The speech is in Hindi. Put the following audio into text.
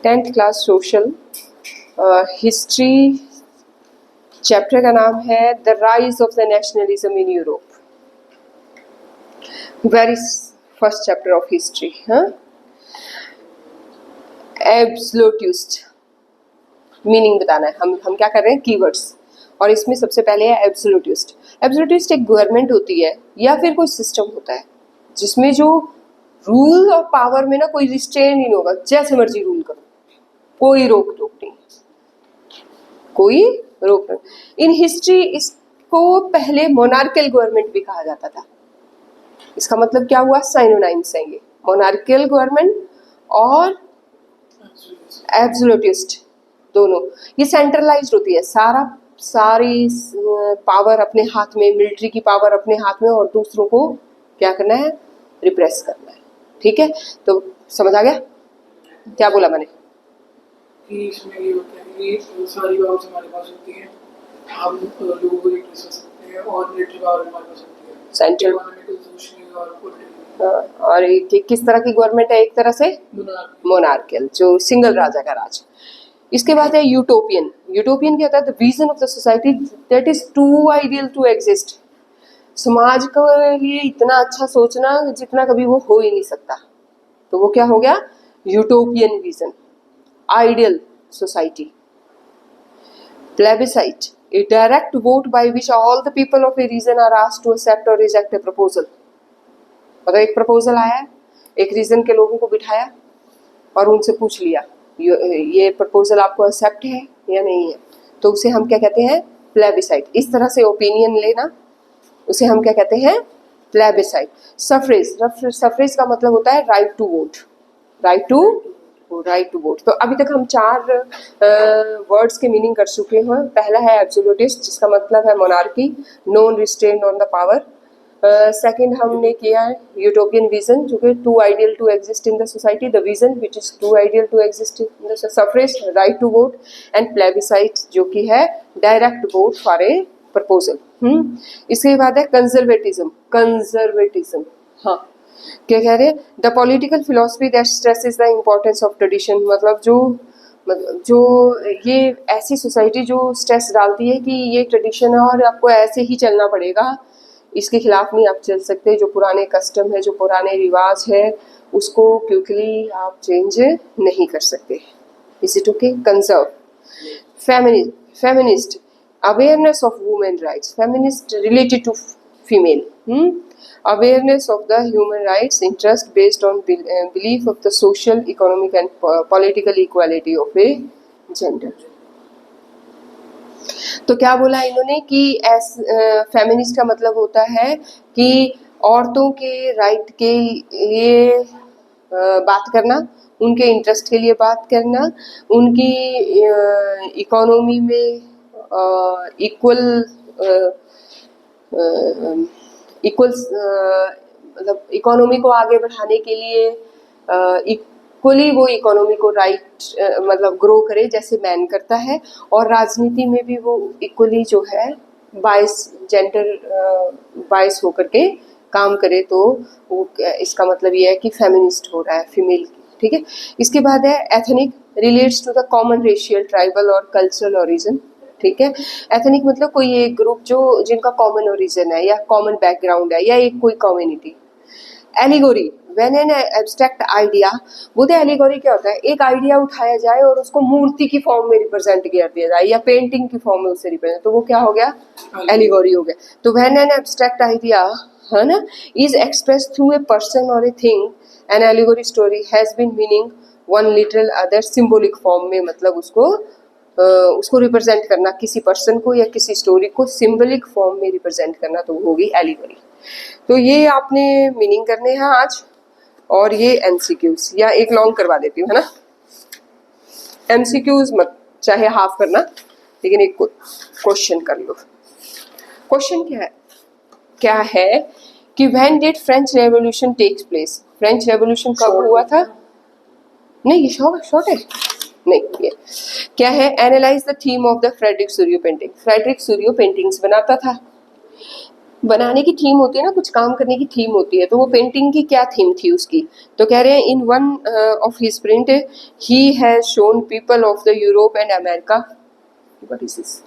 10th class social history chapter का नाम है the rise of the nationalism in Europe. Very first chapter of history. Absolutist meaning बताना है। हम क्या कर रहे हैं, कीवर्ड्स। और इसमें सबसे पहले है एब्सोल्यूटिस्ट। एब्सोल्यूटिस्ट एक गवर्नमेंट होती है या फिर कोई सिस्टम होता है जिसमें जो रूल और पावर में ना कोई रिस्ट्रेन नहीं होगा, जैसे मर्जी रूल करो, कोई रोक टोक नहीं, कोई रोक नहीं। इन हिस्ट्री इसको पहले मोनार्कियल गवर्नमेंट भी कहा जाता था। इसका मतलब क्या हुआ, साइनोनाइम्स हैं ये, मोनार्कियल गवर्नमेंट और एब्सोल्यूटिस्ट दोनों। ये सेंट्रलाइज्ड होती है, सारी पावर अपने हाथ में, मिलिट्री की पावर अपने हाथ में, और दूसरों को क्या करना है, रिप्रेस करना है। ठीक है, तो समझ आ गया क्या बोला मैंने? इसमें ये होता है कि सारी पावर्स हमारे पास होती हैं, हम लोगों को रिप्रेस कर सकते हैं, और मिलिट्री पावर हमारे पास होती है, सेंट्रल इकोनॉमिकल और पॉलिटिकल। और ये किस तरह की गवर्नमेंट है? एक तरह से मोनार्कियल, जो सिंगल राजा का राज। इसके बाद है यूटोपियन। यूटोपियन क्या होता है? The vision of the society that is too ideal to exist. समाज के लिए इतना अच्छा सोचना जितना कभी वो हो ही नहीं सकता, तो वो क्या हो गया, utopian vision, ideal society. Plebiscite, a direct vote by which all the people of a region are asked to accept or reject a proposal। मतलब एक प्रपोजल आया, एक रीजन के लोगों को बिठाया और उनसे पूछ लिया ये प्रपोजल आपको एक्सेप्ट है या नहीं है, तो उसे हम क्या कहते हैं, प्लेबिसाइट। इस तरह से ओपिनियन लेना, उसे हम क्या कहते हैं, प्लेबिसाइट। सफरेज, सफरेज का मतलब होता है right to vote, right to vote. तो अभी तक हम 4 वर्ड्स के मीनिंग कर चुके हैं। पहला है एब्सोल्यूटिस्ट, जिसका मतलब है monarchy, non restrained on the power. Second हमने किया है यूटोपियन विजन, जो कि too ideal to exist in the society, the vision which is too ideal to exist in the suffrage, right to vote. And plebiscite, जो कि है direct vote for a proposal. इसके बाद है कंजर्वेटिज्म। हाँ, क्या कह रहे हैं, the political philosophy that stresses the importance of tradition. मतलब जो ये ऐसी सोसाइटी जो स्ट्रेस डालती है कि ये ट्रेडिशन है और आपको ऐसे ही चलना पड़ेगा, इसके खिलाफ नहीं आप चल सकते। जो पुराने कस्टम है, जो पुराने रिवाज है, उसको क्विकली आप चेंज नहीं कर सकते। इसी टू के conserve. Feminist, awareness of women rights, feminist related to female, awareness of the human rights interest based on belief of the social, economic and political equality of a gender। तो क्या बोला इन्होंने कि फेमिनिस्ट का मतलब होता है कि औरतों के राइट के लिए बात करना, उनके इंटरेस्ट के लिए बात करना, उनकी इकोनॉमी में इक्वल मतलब इकोनॉमी को आगे बढ़ाने के लिए इक्वली वो इकोनॉमी को मतलब ग्रो करे जैसे मैन करता है, और राजनीति में भी वो इक्वली जो है बाइस होकर के काम करे। तो वो इसका मतलब ये है कि फेमिनिस्ट हो रहा है, फीमेल। ठीक है, इसके बाद है ethnic, relates to the common racial, tribal और कल्चरल ओरिजिन। ठीक है, एथनिक मतलब कोई एक ग्रुप जो जिनका कॉमन ओरिजिन है या कॉमन बैकग्राउंड है या एक कोई community. Allegory, when an abstract idea, बोलते हैं एलिगोरी क्या होता है, एक आइडिया उठाया जाए और उसको मूर्ति की फॉर्म में रिप्रेजेंट कर दिया जाए या पेंटिंग की फॉर्म में उसे रिप्रेजेंट, तो वो क्या हो गया, एलिगोरी हो गया। तो व्हेन एन एब्स्ट्रैक्ट आइडिया है ना is express through a person और a thing, an allegory story has been meaning one literal other symbolic form में, मतलब उसको रिप्रेजेंट करना, किसी पर्सन को या किसी स्टोरी को सिंबॉलिक फॉर्म में रिप्रेजेंट करना, तो वो होगी एलिगोरी। तो ये आपने मीनिंग करने हैं आज, और ये एमसीक्यूज, या एक लॉन्ग करवा देती हूँ, है ना। एमसीक्यूज मत चाहे हाफ करना, लेकिन एक क्वेश्चन कर लो। क्वेश्चन क्या है कि when did French revolution takes place. French revolution कब हुआ था? नहीं, ये शॉर्ट है, नहीं, ये क्या है, analyse the theme of the Frederic Sorrieu painting. Frederic Sorrieu paintings बनाता था। बनाने की थीम होती है ना, कुछ काम करने की थीम होती है, तो वो पेंटिंग की क्या थीम थी उसकी, तो कह रहे हैं in one of his print he has shown people of the Europe and America, what is this,